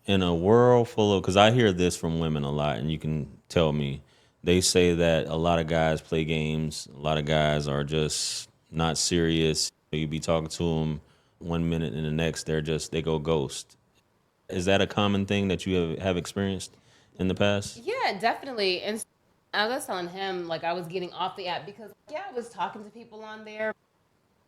in a world full of, because I hear this from women a lot, and you can tell me, they say that a lot of guys play games, a lot of guys are just not serious. You be talking to them 1 minute and the next they go ghost. Is that a common thing that you have experienced in the past? Yeah, definitely. And I was telling him, like, I was getting off the app because, yeah, I was talking to people on there.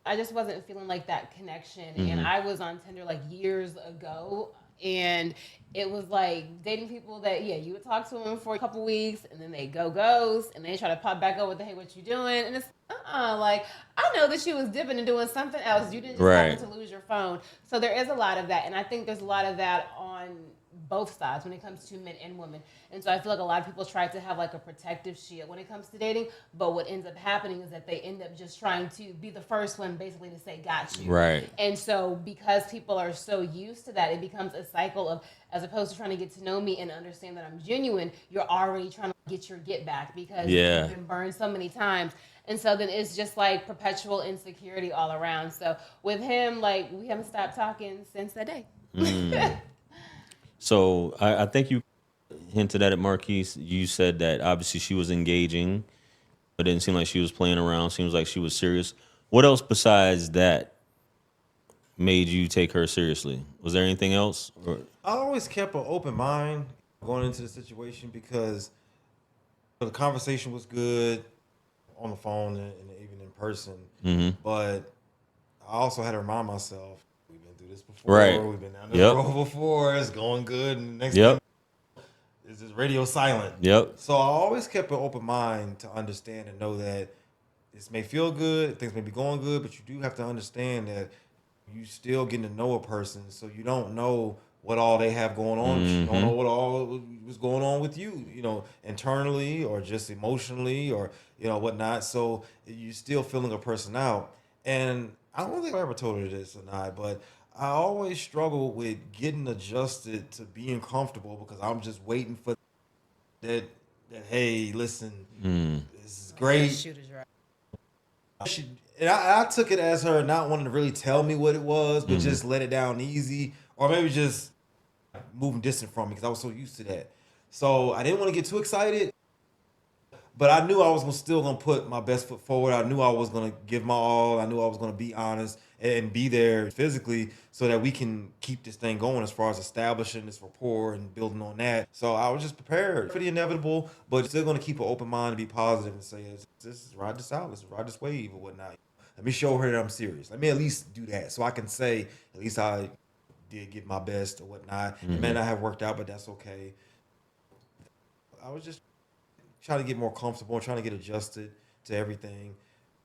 I just wasn't feeling like that connection. And Mm-hmm. I was on Tinder like years ago. And it was like dating people that, yeah, you would talk to them for a couple weeks and then they go ghost and they try to pop back up with, hey, what you doing? And it's, like, I know that you was dipping and doing something else. You didn't just happen Right. to lose your phone. So there is a lot of that. And I think there's a lot of that on both sides when it comes to men and women. And so I feel like a lot of people try to have like a protective shield when it comes to dating. But what ends up happening is that they end up just trying to be the first one basically to say, got you. Right. And so because people are so used to that, it becomes a cycle of, as opposed to trying to get to know me and understand that I'm genuine, you're already trying to get your get back because you've Yeah. been burned so many times. And so then it's just like perpetual insecurity all around. So with him, like, we haven't stopped talking since that day. So I think you hinted at it, Marquise. You said that obviously she was engaging. It didn't seem like she was playing around. Seems like she was serious. What else besides that made you take her seriously? Was there anything else? Or, I always kept an open mind going into the situation because the conversation was good on the phone and even in person. mm-hmm. But I also had to remind myself we've been through this Right. before. We've been down this Yep. road before. It's going good, and the next thing Yep. is this radio silent. Yep. So I always kept an open mind to understand and know that this may feel good, things may be going good, but you do have to understand that you still getting to know a person, so you don't know what all they have going on. But you don't know Mm-hmm. what all was going on with you, internally or just emotionally or whatnot. So you still feeling a person out. And I don't think I ever told her this or not, but I always struggle with getting adjusted to being comfortable because I'm just waiting for that. That hey, listen, Mm. this is Yeah, great. shooters, right. And I took it as her not wanting to really tell me what it was, but Mm-hmm. just let it down easy, or maybe just moving distant from me because I was so used to that. So I didn't want to get too excited, but I knew I was still gonna put my best foot forward. I knew I was gonna give my all. I knew I was gonna be honest and be there physically so that we can keep this thing going as far as establishing this rapport and building on that. So I was just prepared for the inevitable, but still gonna keep an open mind and be positive and say, "This is ride this out. Let's ride this wave or whatnot." Let me show her that I'm serious. Let me at least do that so I can say at least I did give my best or whatnot. It may Mm-hmm. not have worked out, but that's okay. I was just trying to get more comfortable, trying to get adjusted to everything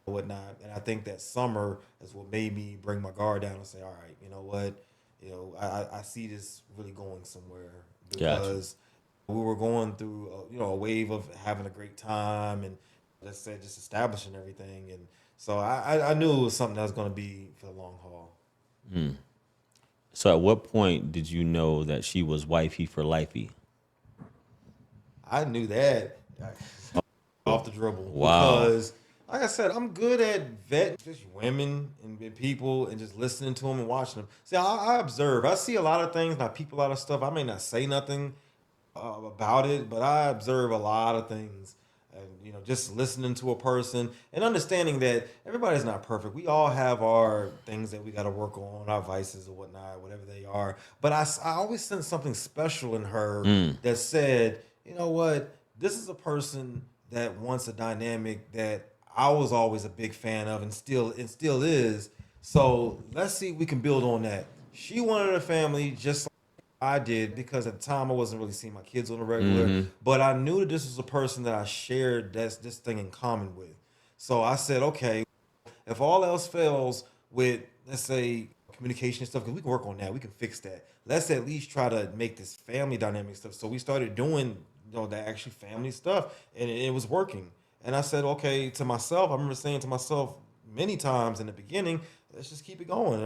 or whatnot. And I think that summer is what made me bring my guard down and say, all right, you know what? I see this really going somewhere Gotcha. because we were going through, a wave of having a great time and let's say just establishing everything. And so I knew it was something that was going to be for the long haul. Mm. So at what point did you know that she was wifey for lifey? I knew that off the dribble Wow. because, like I said, I'm good at vetting just women and people and just listening to them and watching them. See, I observe. I see a lot of things and I peep a lot of stuff. I may not say nothing about it, but I observe a lot of things. And just listening to a person and understanding that everybody's not perfect. We all have our things that we got to work on, our vices or whatnot, whatever they are. But I always sense something special in her Mm. that said, you know what, this is a person that wants a dynamic that I was always a big fan of and still is. So let's see if we can build on that. She wanted a family just I did because at the time I wasn't really seeing my kids on the regular, Mm-hmm. but I knew that this was a person that I shared this thing in common with. So I said, okay, if all else fails with let's say communication and stuff, because we can work on that, we can fix that. Let's at least try to make this family dynamic stuff. So we started doing that actually family stuff, and it was working. And I said, okay, to myself, I remember saying to myself many times in the beginning, let's just keep it going.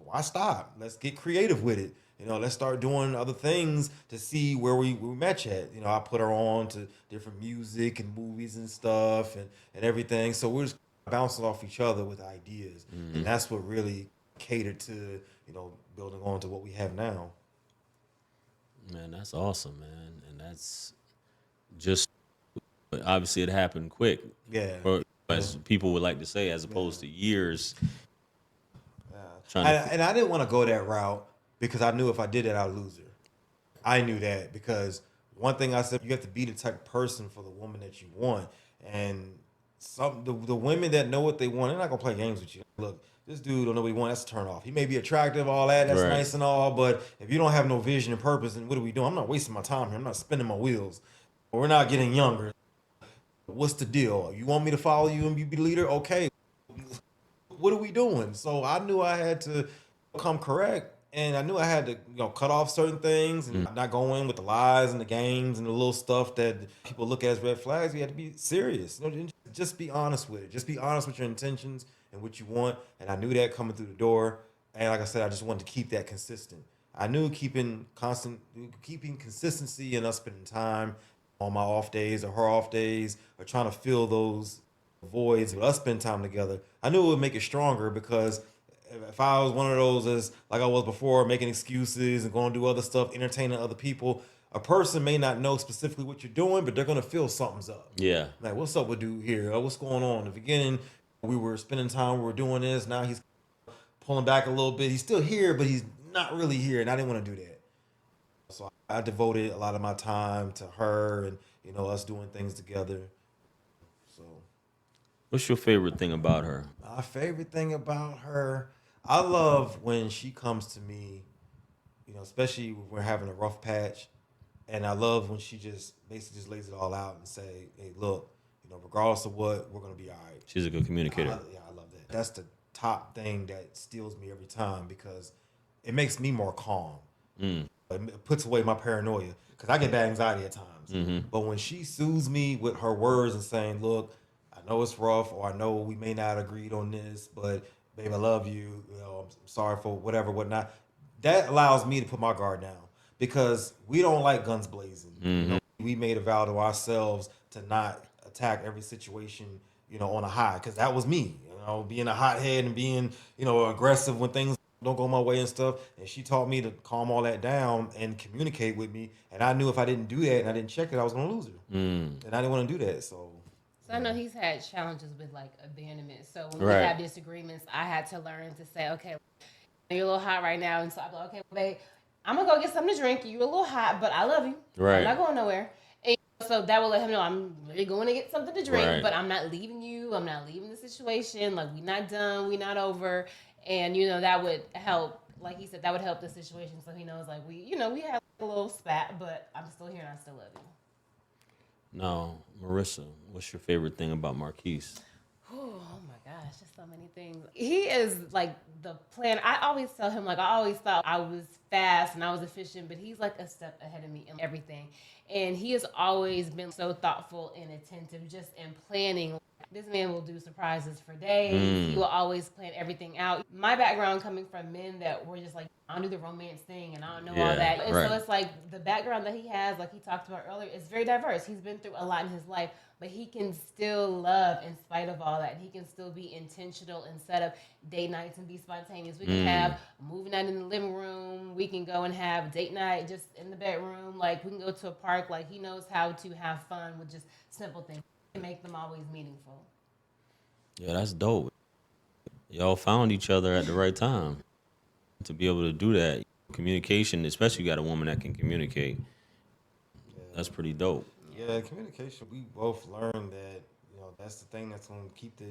Why stop? Let's get creative with it. Let's start doing other things to see where we match at. I put her on to different music and movies and stuff and everything. So we're just bouncing off each other with ideas. And Mm-hmm. that's what really catered to, building on to what we have now. Man, that's awesome, man. And that's just obviously it happened quick, Yeah. or Yeah. as people would like to say, as Yeah. opposed to years Yeah. trying to. And I didn't want to go that route because I knew if I did it, I'd lose her. I knew that because one thing I said, you have to be the type of person for the woman that you want. And the women that know what they want, they're not gonna play games with you. Look, this dude don't know what he wants. That's a turn off. He may be attractive, all that. That's Right. nice and all, but if you don't have no vision and purpose, then what are we doing? I'm not wasting my time here. I'm not spinning my wheels. We're not getting younger. What's the deal? You want me to follow you and you be the leader? Okay. What are we doing? So I knew I had to come correct, and I knew I had to, cut off certain things and not go in with the lies and the games and the little stuff that people look at as red flags. We had to be serious. Just be honest with it. Just be honest with your intentions and what you want. And I knew that coming through the door. And like I said, I just wanted to keep that consistent. I knew keeping consistency and us spending time on my off days or her off days or trying to fill those voids with us spend time together. I knew it would make it stronger because if I was one of those as like I was before, making excuses and going to do other stuff, entertaining other people, a person may not know specifically what you're doing, but they're gonna feel something's up. Yeah. Like, what's up with dude here? What's going on? In the beginning, we were spending time, we were doing this. Now he's pulling back a little bit. He's still here, but he's not really here, and I didn't want to do that. So I devoted a lot of my time to her and us doing things together. So What's your favorite thing about her? my favorite thing about her, I love when she comes to me, especially when we're having a rough patch, and I love when she just basically just lays it all out and say, "Hey, look, regardless of what, we're gonna be all right." She's a good communicator. Yeah, I love that. That's the top thing that steals me every time because it makes me more calm. It puts away my paranoia because I get bad anxiety at times. But when she soothes me with her words and saying, "Look, I know it's rough, or I know we may not agreed on this, but babe, I love you. I'm sorry for whatever, whatnot." That allows me to put my guard down because we don't like guns blazing. We made a vow to ourselves to not attack every situation, on a high because that was me, being a hothead and being, aggressive when things don't go my way and stuff. And she taught me to calm all that down and communicate with me. And I knew if I didn't do that and I didn't check it, I was gonna lose her. And I didn't want to do that. So So I know he's had challenges with like abandonment. So when we Right. have disagreements, I had to learn to say, okay, you're a little hot right now, and so I'm like, okay, babe, I'm gonna go get something to drink. You're a little hot, but I love you. Right. I'm not going nowhere. And so that will let him know I'm really going to get something to drink, Right. but I'm not leaving you. I'm not leaving the situation. Like, we're not done. We're not over. And that would help. Like he said, that would help the situation. So he knows, like, we had a little spat, but I'm still here and I still love you. Now, Marissa, what's your favorite thing about Marquise? Oh my gosh, just so many things. He is like the plan. I always tell him, like, I always thought I was fast and I was efficient, but he's like a step ahead of me in everything. And he has always been so thoughtful and attentive just in planning. This man will do surprises for days. He will always plan everything out. My background coming from men that were just like, I don't do the romance thing and I don't know all that. And right. so it's like the background that he has, like he talked about earlier, is very diverse. He's been through a lot in his life, but he can still love in spite of all that. He can still be intentional and set up date nights and be spontaneous. We can have a movie night in the living room. We can go and have date night just in the bedroom. Like, we can go to a park. Like, he knows how to have fun with just simple things and make them always meaningful. Yeah, that's dope. Y'all found each other at the right time to be able to do that. Communication, especially you got a woman that can communicate. That's pretty dope. yeah, communication. We both learned that that's the thing that's going to keep the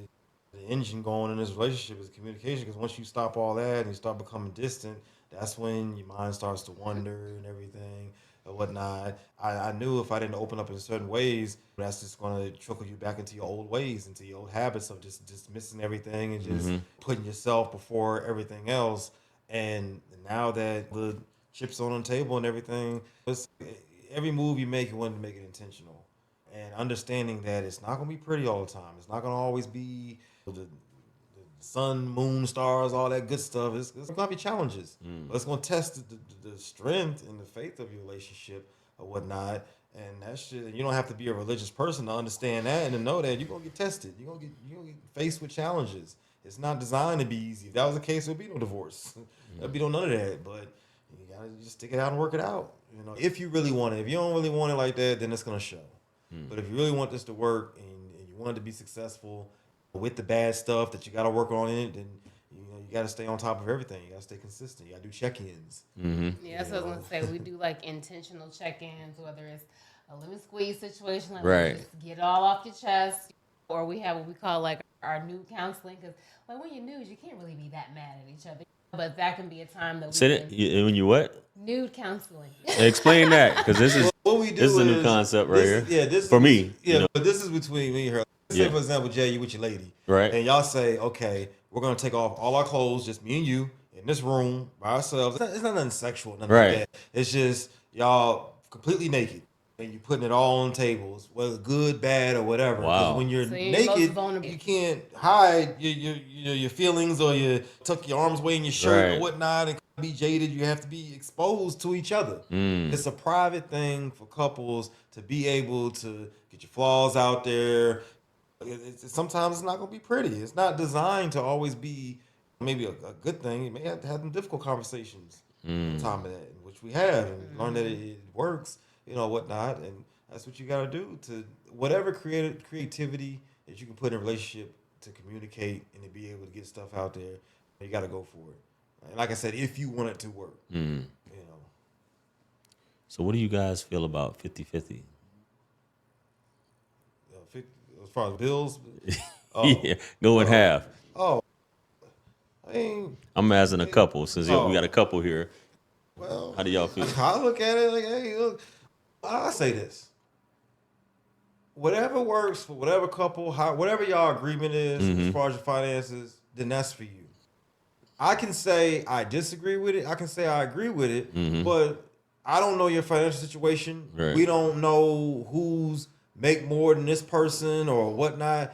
engine going in this relationship is communication. Because once you stop all that and you start becoming distant, that's when your mind starts to wander and everything or whatnot. I knew if I didn't open up in certain ways, that's just going to trickle you back into your old ways, into your old habits of just dismissing everything and just putting yourself before everything else. And now that the chips on the table and everything, every move you make, you want to make it intentional. And understanding that it's not going to be pretty all the time. It's not going to always be the sun, moon, stars, all that good stuff. It's going to be challenges. But it's going to test the strength and the faith of your relationship or whatnot. And that shit, you don't have to be a religious person to understand that and to know that you're going to get tested. You're going to get faced with challenges. It's not designed to be easy. If that was the case, there'd be no divorce. There'd be none of that. But You gotta just stick it out and work it out. You know, if you really want it. If you don't really want it like that, then it's gonna show. But if you really want this to work and you want it to be successful with the bad stuff that you got to work on in it, then you got to stay on top of everything. You got to stay consistent. You got to do check-ins. Yeah, so I was gonna say we do like intentional check-ins, whether it's a lemon squeeze situation, like Right. just get it all off your chest, or we have what we call like our nude counseling, because like when you're nude, you can't really be that mad at each other, but that can be a time that we Say can it when you what? nude counseling. Explain that, because this is What we do this is a new is- concept right this- here. Yeah, this for is, me. Yeah, you know? but this is between me and her. Let's Yeah. say, for example, Jay, you with your lady, Right. And y'all say, okay, we're gonna take off all our clothes, just me and you, in this room by ourselves. It's not nothing sexual, nothing Right. like that. It's just y'all completely naked, and you putting it all on tables, whether good, bad, or whatever. 'Cause Wow. when you're So you're most naked, vulnerable. you can't hide your feelings, or you tuck your arms away in your shirt Right. or whatnot, and be jaded. You have to be exposed to each other. It's a private thing for couples to be able to get your flaws out there. Sometimes it's not going to be pretty. It's not designed to always be maybe a good thing. You may have to have some difficult conversations on top of that, which we have, and learn that it works, whatnot. And that's what you got to do to whatever creativity that you can put in a relationship to communicate and to be able to get stuff out there. You got to go for it. And like I said, if you want it to work, So what do you guys feel about 50-50? As far as bills, Yeah, go in half. I mean, I'm asking a couple since we got a couple here. well, How do y'all feel? I look at it like, hey, look, I say this. Whatever works for whatever couple, whatever y'all agreement is as far as your finances, then that's for you. I can say I disagree with it. I can say I agree with it, but I don't know your financial situation. Right. We don't know who's make more than this person or whatnot.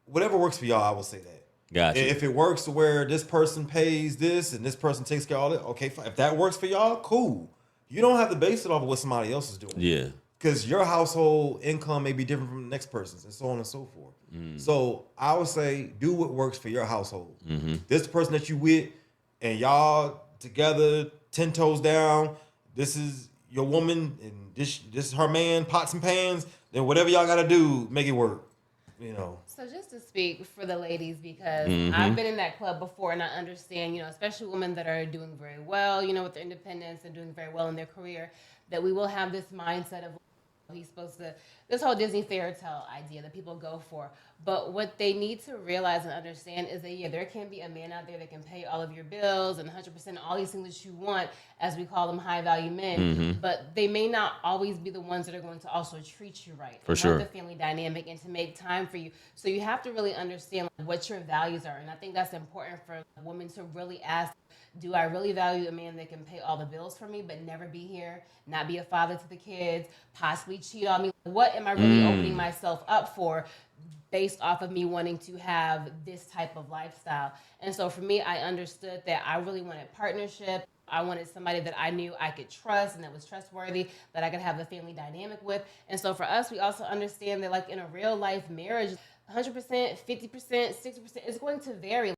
Whatever works for y'all, I will say that. Gotcha. If it works to where this person pays this and this person takes care of all it, okay, fine. If that works for y'all, cool. You don't have to base it off of what somebody else is doing. Yeah. Because your household income may be different from the next person's, and so on and so forth. So I would say do what works for your household. This person that you with, and y'all together, 10 toes down. This is your woman, and this is her man, pots and pans. Then whatever y'all got to do, make it work. So just to speak for the ladies, because I've been in that club before, and I understand, especially women that are doing very well, with their independence and doing very well in their career, that we will have this mindset of he's supposed to, this whole Disney fairy tale idea that people go for. But what they need to realize and understand is that, yeah, there can be a man out there that can pay all of your bills and 100% all these things that you want, as we call them high value men, but they may not always be the ones that are going to also treat you right. For and sure. love the family dynamic and to make time for you. So you have to really understand what your values are. And I think that's important for women to really ask, do I really value a man that can pay all the bills for me but never be here, not be a father to the kids, possibly cheat on me? What am I really opening myself up for based off of me wanting to have this type of lifestyle? And so for me, I understood that I really wanted partnership. I wanted somebody that I knew I could trust and that was trustworthy, that I could have the family dynamic with. And so for us, we also understand that like in a real life marriage, 100%, 50%, 60% is going to vary.